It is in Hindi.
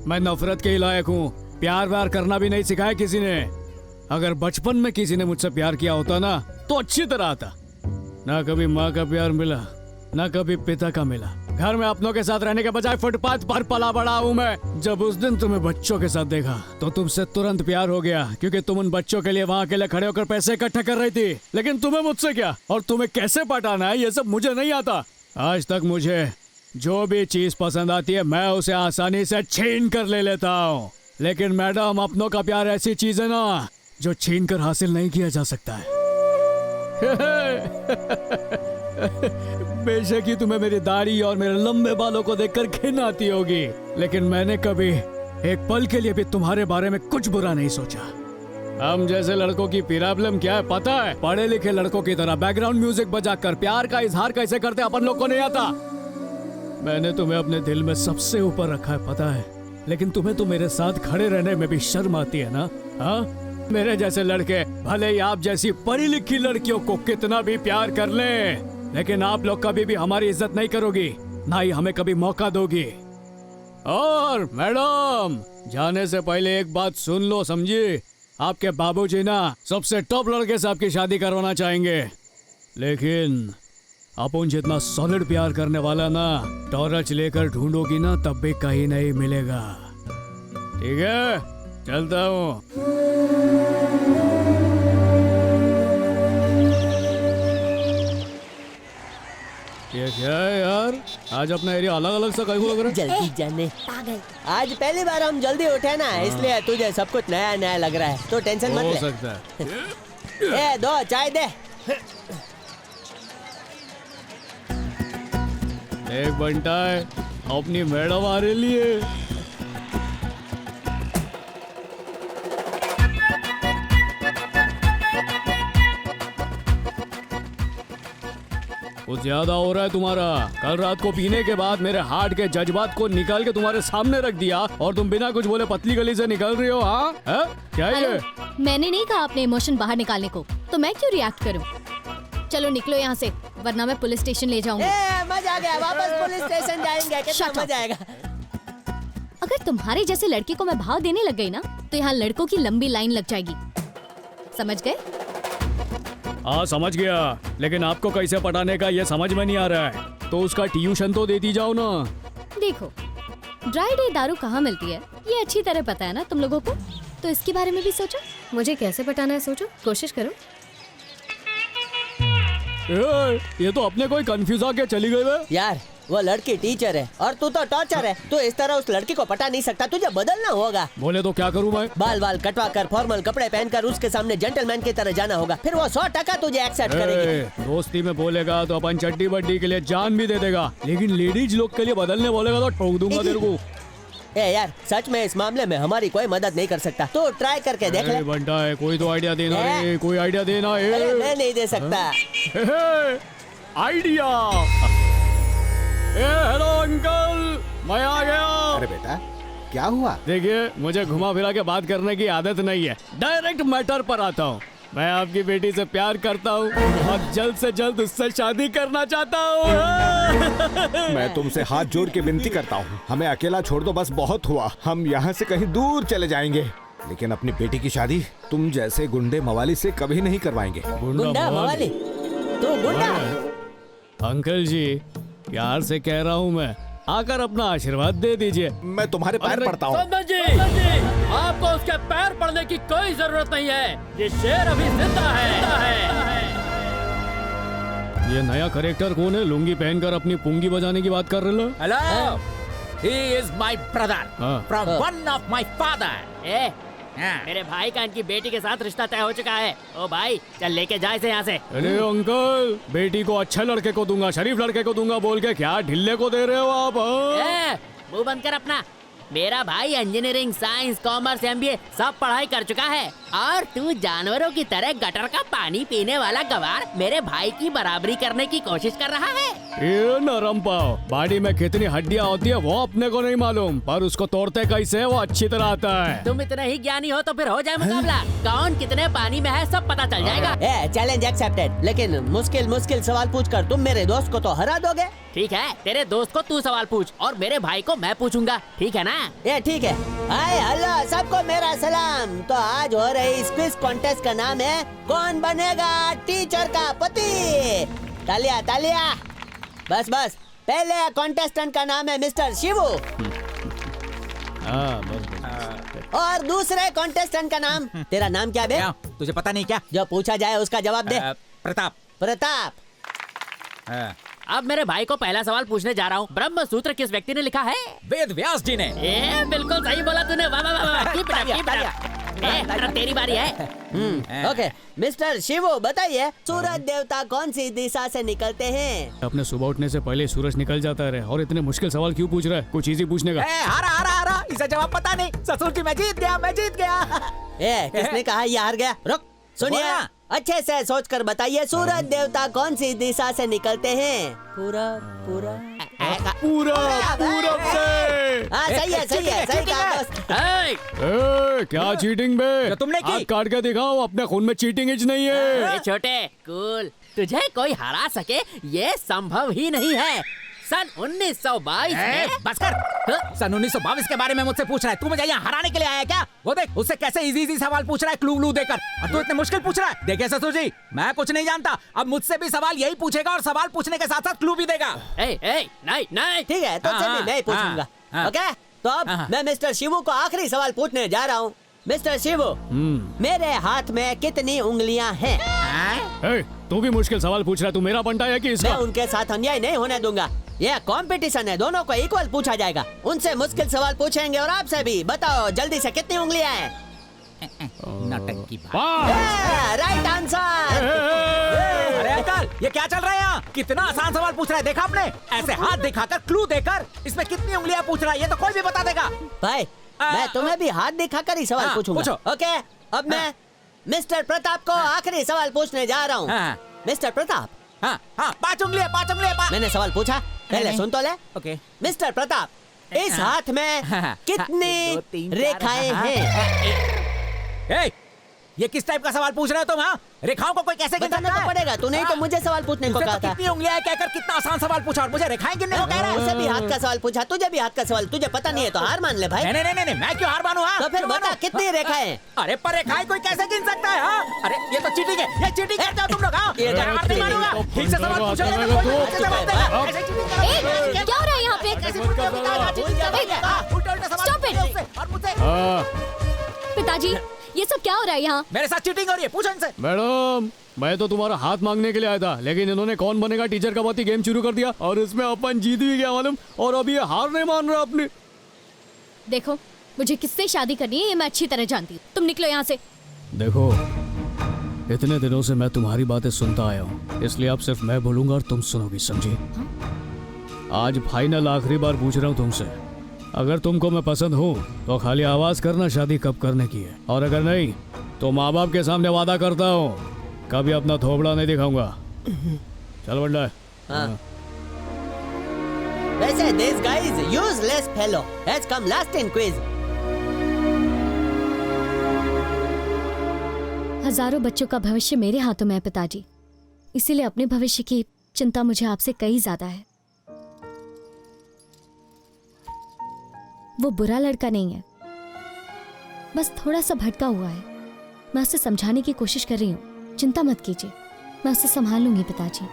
मैं नफरत के ही लायक हूँ। प्यार व्यार करना भी नहीं सिखाया किसी ने। अगर बचपन में किसी ने मुझसे प्यार किया होता ना तो अच्छी तरह आता। ना कभी माँ का प्यार मिला, ना कभी पिता का मिला। घर में अपनों के साथ रहने के बजाय फुटपाथ पर पला बड़ा हूँ मैं। जब उस दिन तुम्हें बच्चों के साथ देखा तो तुमसे तुरंत प्यार हो गया, क्योंकि तुम उन बच्चों के लिए वहाँ अकेले खड़े होकर पैसे इकट्ठा कर रही थी। लेकिन तुम्हें मुझसे क्या और तुम्हें कैसे पटाना है ये सब मुझे नहीं आता। आज तक मुझे जो भी चीज पसंद आती है मैं उसे आसानी से छीन कर ले लेता हूँ। लेकिन मैडम, अपनों का प्यार ऐसी चीज है ना जो छीन कर हासिल नहीं किया जा सकता है। बेशक ही तुम्हें मेरी दाढ़ी और मेरे लंबे बालों को देखकर घिन आती होगी, लेकिन मैंने कभी एक पल के लिए भी तुम्हारे बारे में कुछ बुरा नहीं सोचा। हम जैसे लड़कों की प्रॉब्लम क्या है पता है? पढ़े लिखे लड़कों की तरह बैकग्राउंड म्यूजिक बजाकर प्यार का इजहार कैसे करते अपन लोग को नहीं आता। मैंने तुम्हें अपने दिल में सबसे ऊपर रखा है पता है, लेकिन तुम्हें तो मेरे साथ खड़े रहने में भी शर्म आती है ना। हाँ, मेरे जैसे लड़के भले ही आप जैसी पढ़ी लिखी लड़कियों को कितना भी प्यार कर लें, लेकिन आप लोग कभी भी हमारी इज्जत नहीं करोगी, ना ही हमें कभी मौका दोगी। और मैडम, जाने से पहले एक बात सुन लो, समझी? आपके बाबूजी ना सबसे टॉप लड़के से आपकी शादी करवाना चाहेंगे, लेकिन अपन जितना सॉलिड प्यार करने वाला ना टॉर्च लेकर ढूंढोगी ना तब भी कहीं नहीं मिलेगा। ठीक है, चलता हूँ। ये क्या है यार, आज अपना एरिया अलग अलग सा कहीं लग रहा है। जल्दी जाने पागल। आज पहली बार हम जल्दी उठे ना, इसलिए तुझे सब कुछ नया नया लग रहा है। तो टेंशन मत ले। हो सकता है। ए, दो चाय दे। एक बंटा है अपनी मैडम आ रही है। कुछ ज्यादा हो रहा है तुम्हारा। कल रात को पीने के बाद मेरे हार्ट के जज्बात को निकाल के तुम्हारे सामने रख दिया और तुम बिना कुछ बोले पतली गली से निकल रही हो। हाँ, क्या ये? मैंने नहीं कहा अपने इमोशन बाहर निकालने को, तो मैं क्यों रिएक्ट करूं? चलो निकलो यहाँ से, वरना मैं पुलिस स्टेशन ले जाऊंगी। मजा आ गया, वापस पुलिस स्टेशन जाएंगे। कितना मजा आएगा। अगर तुम्हारे जैसे लड़के को मैं भाव देने लग गई ना तो यहाँ लड़कों की लंबी लाइन लग जाएगी। समझ गए? हाँ समझ गया, लेकिन आपको कैसे पटाने का ये समझ में नहीं आ रहा है, तो उसका ट्यूशन तो देती जाओ ना। देखो, ड्राई डे दारू कहाँ मिलती है ये अच्छी तरह पता है ना तुम लोगों को, तो इसके बारे में भी सोचो। मुझे कैसे पटाना है सोचो, कोशिश करो। ये तो अपने कोई कंफ्यूज आके चली गई। यार वो लड़की टीचर है और तू तो टॉर्चर है। तू इस तरह उस लड़की को पटा नहीं सकता, तुझे बदलना होगा। बोले तो क्या करूं मैं? बाल बाल कटवा कर, फॉर्मल कपड़े पहनकर उसके सामने जेंटलमैन की तरह जाना होगा, फिर वो 100% तुझे एक्सेप्ट करेगी। दोस्ती में बोलेगा तो अपन चड्डी बड्डी के लिए जान भी दे देगा, लेकिन लेडीज लोग के लिए बदलने बोलेगा तो ठोक दूंगा तेरे को। ए यार, सच में इस मामले में हमारी कोई मदद नहीं कर सकता, तो ट्राई करके देख ले। बंटा है, कोई तो आइडिया देना रे, कोई आइडिया देना है। अरे मैं नहीं दे सकता। आइडिया। हेलो अंकल, मैं आ गया। अरे बेटा, क्या हुआ? देखिए, मुझे घुमा फिरा के बात करने की आदत नहीं है, डायरेक्ट मैटर पर आता हूँ। मैं आपकी बेटी से प्यार करता हूँ और जल्द से जल्द उससे शादी करना चाहता हूँ। मैं तुमसे हाथ जोड़ के विनती करता हूँ, हमें अकेला छोड़ दो, बस बहुत हुआ। हम यहाँ से कहीं दूर चले जाएंगे, लेकिन अपनी बेटी की शादी तुम जैसे गुंडे मवाली से कभी नहीं करवाएंगे। गुंडा मवाली? तू गुंडा? अंकल जी, प्यार से कह रहा हूँ मैं, आकर अपना आशीर्वाद दे दीजिए। मैं तुम्हारे पैर पड़ता हूँ। संदन जी, आपको उसके पैर पड़ने की कोई जरूरत नहीं है, ये शेर अभी जिंदा है। ये नया करेक्टर कौन है? लुंगी पहनकर अपनी पुंगी बजाने की बात कर रहे हो? Hello, he is my brother हाँ। From one of my father. मेरे भाई का इनकी बेटी के साथ रिश्ता तय हो चुका है। ओ भाई, चल लेके जा इसे यहाँ से। अरे अंकल, बेटी को अच्छे लड़के को दूंगा, शरीफ लड़के को दूंगा बोल के क्या ढिल्ले को दे रहे हो आप? मुंह बंद कर अपना। मेरा भाई इंजीनियरिंग, साइंस, कॉमर्स, एमबीए सब पढ़ाई कर चुका है। और तू जानवरों की तरह गटर का पानी पीने वाला गवार मेरे भाई की बराबरी करने की कोशिश कर रहा है। ये नरम पाव, बॉडी में कितनी हड्डियां होती है वो अपने को नहीं मालूम, पर उसको तोड़ते कैसे वो अच्छी तरह आता है। तुम इतने ही ज्ञानी हो तो फिर हो जाए मुकाबला, कौन कितने पानी में है सब पता चल जाएगा। चैलेंज एक्सेप्टेड, लेकिन मुश्किल मुश्किल सवाल पूछकर तुम मेरे दोस्त को तो हरा दोगे। ठीक है, तेरे दोस्त को तू सवाल पूछ और मेरे भाई को मैं पूछूंगा, ठीक है ना? ये ठीक है। हाय हेलो सबको मेरा सलाम। तो आज हो रही इस क्विज कॉन्टेस्ट का नाम है कौन बनेगा टीचर का पति। तालिया तालिया। बस बस, पहले कॉन्टेस्टेंट का नाम है मिस्टर शिवू हाँ, बस। और दूसरे कॉन्टेस्टेंट का नाम, तेरा नाम क्या बे? क्या तुझे पता नहीं क्या? जो पूछा जाए उसका जवाब दे। प्रताप। प्रताप। अब मेरे भाई को पहला सवाल पूछने जा रहा हूँ। ब्रह्म सूत्र किस व्यक्ति ने लिखा है? वेद व्यास जी ने। ए, बिल्कुल सही बोला तूने, वाह वाह वाह, keep it up, keep it up। अब तेरी बारी है। ओके मिस्टर शिवू बताइए, सूरज देवता कौन सी दिशा से निकलते हैं? अपने सुबह उठने से पहले सूरज निकल जाता है और इतने मुश्किल सवाल क्यों पूछ रहा है? कुछ इजी पूछने का। हारा हारा हारा, इसे जवाब पता नहीं। ससुर जी मैं जीत गया, मैं जीत गया। किसने कहा ये हार गया? रुक, सुनिए बोला। अच्छे से सोचकर बताइए, सूरज देवता कौन सी दिशा से निकलते हैं? पूरा पूरा पूरब से। हाँ सही है सही है, सही कहा दोस्त। ए, क्या चीटिंग बे? जो तुमने की। हाथ काट के दिखाओ, अपने खून में चीटिंग इच नहीं है। ए छोटे कूल, तुझे कोई हरा सके ये संभव ही नहीं है। सन 1922 में बस कर। सन 1922 के बारे में मुझसे पूछ रहा है? तू मुझे यहाँ हराने के लिए आया है क्या? वो देख उससे कैसे इजी इजी सवाल पूछ रहा है, क्लू व्लू देकर, और तू इतने मुश्किल पूछ रहा है। देखिए ससुर जी, मैं कुछ नहीं जानता, अब मुझसे भी सवाल यही पूछेगा और सवाल पूछने के साथ साथ क्लू भी देगा। नहीं नहीं, ठीक है तो चलिए मैं ही पूछूंगा। ओके तो अब मैं मिस्टर शिवू को आखिरी सवाल पूछने जा रहा हूँ। मिस्टर शिवू, मेरे हाथ में कितनी उंगलियां हैं? ए, तू भी मुश्किल सवाल पूछ रहा है, तू मेरा बंटा है कि मैं इसका? उनके साथ अन्याय नहीं होने दूंगा। यह कंपटीशन है, दोनों को इक्वल पूछा जाएगा। उनसे मुश्किल सवाल पूछेंगे और आपसे भी। बताओ जल्दी से कितनी उंगलियां हैं? नाटक राइट आंसर। अरे अंकल, ये क्या चल रहा है यहाँ? कितना आसान सवाल पूछ रहा है, देखा आपने? ऐसे हाथ दिखाकर क्लू देकर इसमें कितनी उंगलियां पूछ रहा है, ये तो कोई भी बता देगा। भाई मैं तुम्हें भी हाथ दिखाकर ही सवाल पूछूंगा। पूछो। ओके अब मैं मिस्टर प्रताप को आखिरी सवाल पूछने जा रहा हूँ। मिस्टर प्रताप, हाँ हाँ, 5 उंगलियां, 5 उंगलियां। मैंने सवाल पूछा, पहले नहीं। सुन तो ले। ओके। मिस्टर प्रताप, इस हाथ में कितनी रेखाएं हैं? ये किस टाइप का सवाल पूछ रहे हो तुम? हाँ, रेखाओं को कोई कैसे गिन बताना सकता तो है? पड़ेगा, तूने ही तो मुझे सवाल पूछने को उसने कहा तो था। कितनी उंगलियां कहकर कितना आसान सवाल पूछा और मुझे रेखाएं गिनने को कह रहा है। उसे भी हाथ का सवाल पूछा, तुझे भी हाथ का सवाल। तुझे पता नहीं है तो हार मान ले भाई। नहीं नहीं नहीं, मैं क्यों हार मानूं? हाँ, तो फिर क्यों बता मानूं? कितनी रेखाएं? अरे पर रेखाएं कोई कैसे गिन सकता है? हाँ, अरे ये तो चीटिंग है, ये चीटिंग करते हो तुम लोग। हाँ, ये मैं हार नहीं मानूंगा। ठीक से सवाल पूछोगे तो कोई अच्छे जवाब देगा। ऐसे चीटिंग करो। ए, क्या हो रहा है यहाँ पे? कैसे चीटिंग बताओ? चीटिंग करो। हाँ, उल्टे-उल्टे सवाल Stop it! पूछो उससे और मुझसे। पिताजी, ये सब क्या हो रहा है यहाँ? मेरे साथ चीटिंग हो रही है, पूछो इनसे। मैडम, मैं तो तुम्हारा हाथ मांगने के लिए आया था, लेकिन इन्होंने कौन बनेगा टीचर का पति गेम शुरू कर दिया और इसमें अपन जीत भी गया मालूम, और अभी ये हार नहीं मान रहा अपनी। देखो, मुझे किससे शादी करनी है ये मैं अच्छी तरह जानती हूँ। तुम निकलो यहाँ से। देखो, इतने दिनों से मैं तुम्हारी बातें सुनता आया हूँ, इसलिए अब सिर्फ मैं बोलूंगा और तुम सुनोगी, समझी? आज फाइनल आखिरी बार पूछ रहा हूँ तुमसे, अगर तुमको मैं पसंद हूँ तो खाली आवाज करना शादी कब करने की है, और अगर नहीं तो माँ बाप के सामने वादा करता हूँ कभी अपना थोबड़ा नहीं दिखाऊंगा। चल बंडा। हाँ। वैसे this guy is useless fellow has come last in quiz. हजारों बच्चों का भविष्य मेरे हाथों में है पिताजी, इसीलिए अपने भविष्य की चिंता मुझे आपसे कई ज्यादा है। वो बुरा लड़का नहीं है, बस थोड़ा सा भटका हुआ है। मैं उसे समझाने की कोशिश कर रही हूँ, चिंता मत कीजिए, मैं उसे संभाल लूंगी पिताजी।